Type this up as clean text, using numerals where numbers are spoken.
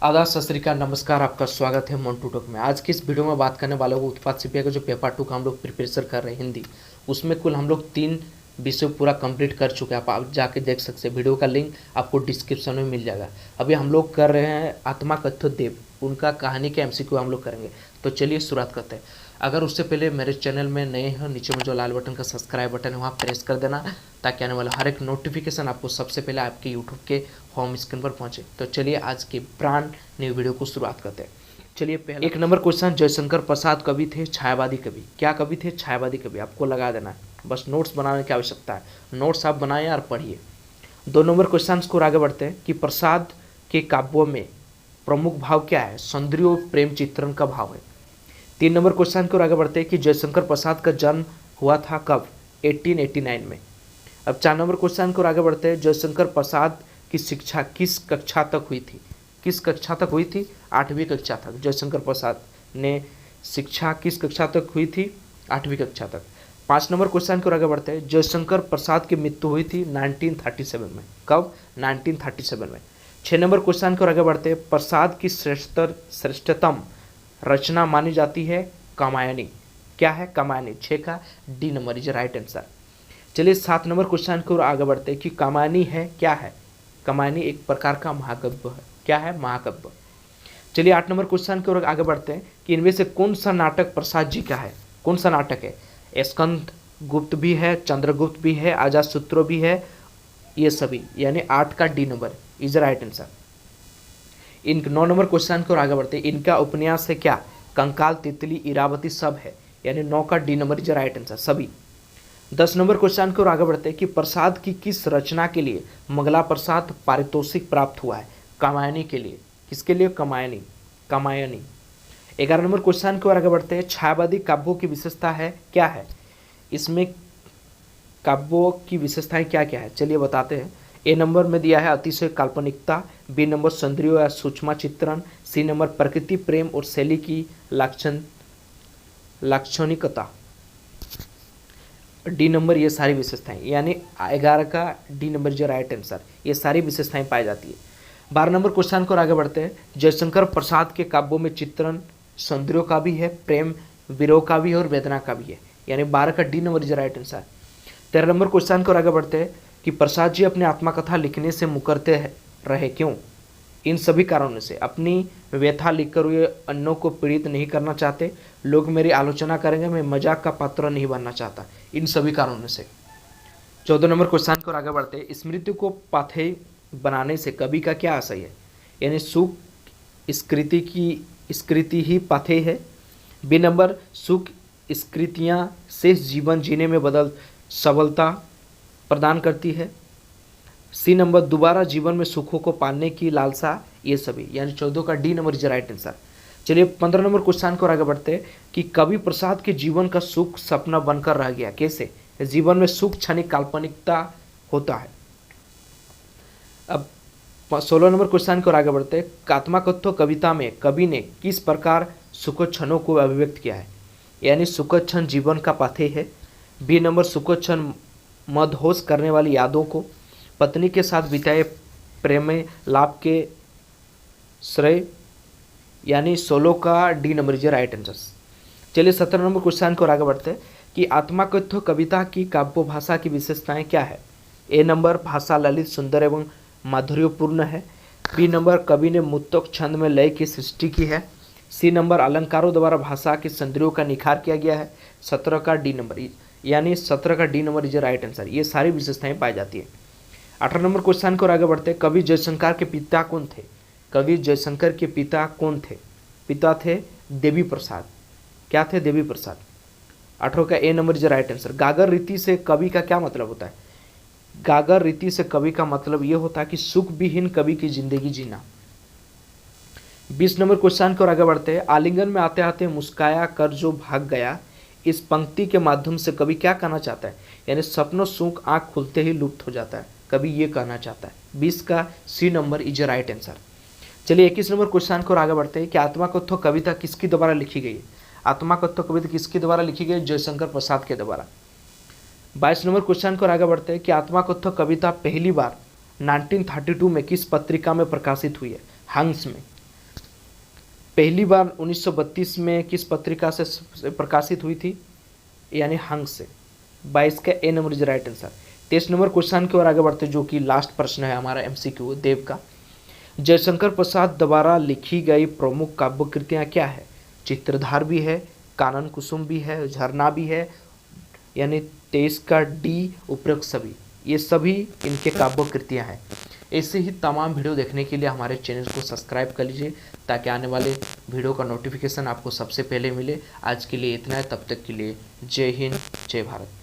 आदाब, सत श्री अकाल, नमस्कार। आपका स्वागत है मंटू टॉक में। आज की इस वीडियो में बात करने वाले वो उत्पाद सीपीआई का जो पेपर 2 का हम लोग प्रिपरेशन कर रहे हैं हिंदी, उसमें कुल हम लोग 3 विषय पूरा कंप्लीट कर चुके हैं। आप जाके देख सकते हैं, वीडियो का लिंक आपको डिस्क्रिप्शन में मिल जाएगा। अभी हम लोग कर रहे हैं आत्मा कथ्य देव, उनका कहानी के एमसीक्यू हम लोग करेंगे। तो चलिए शुरुआत करते हैं। अगर उससे पहले मेरे चैनल में नए हैं, नीचे में जो लाल बटन का सब्सक्राइब बटन है वहाँ प्रेस कर देना, ताकि आने वाला हर एक नोटिफिकेशन आपको सबसे पहले आपके यूट्यूब के होम स्क्रीन पर पहुंचे। तो चलिए आज की ब्रांड न्यू वीडियो को शुरुआत करते हैं। चलिए पहले 1 नंबर क्वेश्चन, जयशंकर प्रसाद कवि थे छायावादी कवि। क्या कवि थे? छायावादी कवि। आपको लगा देना है, बस नोट्स बनाने की आवश्यकता है। नोट्स आप बनाएं और पढ़िए। 2 नंबर क्वेश्चन को आगे बढ़ते हैं कि प्रसाद के काव्यों में प्रमुख भाव क्या है? सौंदर्य और प्रेम चित्रण का भाव है। 3 नंबर क्वेश्चन की ओर आगे बढ़ते हैं कि जयशंकर प्रसाद का जन्म हुआ था कब? 1889 में। अब 4 नंबर क्वेश्चन की ओर आगे बढ़ते हैं। जयशंकर प्रसाद की शिक्षा किस कक्षा तक हुई थी? किस कक्षा तक हुई थी? 8वीं कक्षा तक। जयशंकर प्रसाद ने शिक्षा किस कक्षा तक हुई थी? 8वीं कक्षा तक। 5 नंबर क्वेश्चन की ओर आगे बढ़ते हैं। जयशंकर प्रसाद की मृत्यु हुई थी 1937 में। कब? 1937 में। 6 नंबर क्वेश्चन की ओर आगे बढ़ते हैं। प्रसाद की श्रेष्ठतम रचना मानी जाती है कामायनी। क्या है? कामायनी। 6 का D number is right answer. चलिए 7 नंबर क्वेश्चन की ओर आगे बढ़ते हैं कि कामायनी है क्या है? कामायनी एक प्रकार का महाकाव्य है। क्या है? महाकाव्य। चलिए 8 नंबर क्वेश्चन की ओर आगे बढ़ते हैं कि इनमें से कौन सा नाटक प्रसाद जी का है? कौन सा नाटक है? स्कंद गुप्त भी है, चंद्रगुप्त भी है, अजातशत्रु भी है, ये सभी, यानी 8 का D number is right answer. In 9 number question की ओर आगे बढ़ते हैं। इनका उपन्यास है क्या? कंकाल, तितली, इरावती सब है, यानी 9 का D number is right answer सभी। 10 नंबर क्वेश्चन की ओर आगे बढ़ते हैं कि प्रसाद की किस रचना के लिए मंगला प्रसाद पारितोषिक प्राप्त हुआ है? कामायनी के लिए। किसके लिए? कामायनी। कामायनी। 11 नंबर क्वेश्चन की ओर आगे बढ़ते हैं। छायावादी काव्यों की विशेषता है क्या है? इसमें काव्यों की विशेषताएं क्या क्या है? चलिए बताते हैं। ए नंबर में दिया है अतिशय काल्पनिकता, बी नंबर सौंदर्य या सूक्ष्म चित्रण, सी नंबर प्रकृति प्रेम और शैली की लाक्षणिकता, डी नंबर ये सारी विशेषताएं, यानी 11 का डी नंबर जो राइट आंसर, ये सारी विशेषताएं पाई जाती है। 12 नंबर क्वेश्चन को आगे बढ़ते हैं। जयशंकर प्रसाद के काव्यों में चित्रण सौंदर्य का भी है, प्रेम विरह का भी है और वेदना का भी है, यानी 12 का D number is right answer. 13 number question को आगे बढ़ते हैं कि प्रसाद जी अपनी आत्मकथा लिखने से मुकरते रहे, क्यों? इन सभी कारणों से। अपनी व्यथा लिखकर हुए अन्यों को पीड़ित नहीं करना चाहते, लोग मेरी आलोचना करेंगे, मैं मजाक का पात्र नहीं बनना चाहता, इन सभी कारणों से। 14 नंबर क्वेश्चन को आगे बढ़ते हैं। स्मृति को पाथेय बनाने से कवि का क्या आशय है? यानी सुख स्कृति ही पाथेय है। बी नंबर सुख स्कृतियाँ से जीवन जीने में सबलता प्रदान करती है। सी नंबर दोबारा जीवन में सुखों को पाने की लालसा, ये सभी, यानी 14 का D number is right answer. चलिए 15 नंबर क्वेश्चन को आगे बढ़ते हैं कि कवि प्रसाद के जीवन का सुख सपना बनकर रह गया, कैसे? जीवन में सुख क्षणिक काल्पनिकता होता है। अब 16 नंबर क्वेश्चन को आगे बढ़ते हैं। आत्मकथ्य कविता में कवि ने किस प्रकार सुखक्षणों को अभिव्यक्त किया है? यानी सुखक्षण जीवन का पाथेय है। बी नंबर सुखक्षण मदहोश करने वाली यादों को, पत्नी के साथ बिताए प्रेम लाभ के श्रेय, यानी 16 का D number is right answer. चलिए 17 नंबर क्वेश्चन को आगे बढ़ते हैं कि आत्मकथ्य कविता की काव्य भाषा की विशेषताएं क्या है? ए नंबर भाषा ललित, सुंदर एवं माधुर्यपूर्ण है। बी नंबर कवि ने मुक्तक छंद में लय की सृष्टि की है। सी नंबर अलंकारों द्वारा भाषा के सौंदर्यों का निखार किया गया है। 17 का डी नंबर, यानी 17 का D number is right answer. ये सारी विशेषताएं पाई जाती है। 18 नंबर क्वेश्चन को आगे बढ़ते हैं। कवि जयशंकर के पिता कौन थे? कवि जयशंकर के पिता कौन थे? पिता थे देवी प्रसाद। क्या थे? देवी प्रसाद। 18 का A number is right answer. गागर रीति से कवि का क्या मतलब होता है? गागर रीति से कवि का मतलब यह होता है कि सुख विहीन कवि की जिंदगी जीना। 20 नंबर क्वेश्चन को आगे बढ़ते हैं। आलिंगन में आते आते मुस्काया कर जो भाग गया, इस पंक्ति के माध्यम से कवि क्या कहना चाहता है? यानी सपनों सुख आंख खुलते ही लुप्त हो जाता है, कवि ये कहना चाहता है। 20 का C number is right answer. चलिए 21 नंबर क्वेश्चन को आगे बढ़ते हैं कि आत्मकथ्य कविता किसके द्वारा लिखी गई है? आत्मकथ्य कविता किसके द्वारा लिखी गई? जयशंकर प्रसाद के द्वारा। 22 नंबर क्वेश्चन को आगे बढ़ते हैं कि आत्मकथ्य कविता पहली बार 1932 में किस पत्रिका में प्रकाशित हुई है? हंस में। पहली बार 1932 में किस पत्रिका से प्रकाशित हुई थी, यानी हंस से। 22 का A number is right answer. 23 number question की ओर आगे बढ़ते जो कि लास्ट प्रश्न है हमारा एमसीक्यू देव का। जयशंकर प्रसाद द्वारा लिखी गई प्रमुख काव्य कृतियाँ क्या है? चित्रधार भी है, कानन कुसुम भी है, झरना भी है, यानी 23 का डी उपरोक्त सभी, ये सभी इनके काव्य कृतियाँ हैं। ऐसे ही तमाम वीडियो देखने के लिए हमारे चैनल को सब्सक्राइब कर लीजिए ताकि आने वाले वीडियो का नोटिफिकेशन आपको सबसे पहले मिले। आज के लिए इतना है, तब तक के लिए जय हिंद, जय भारत।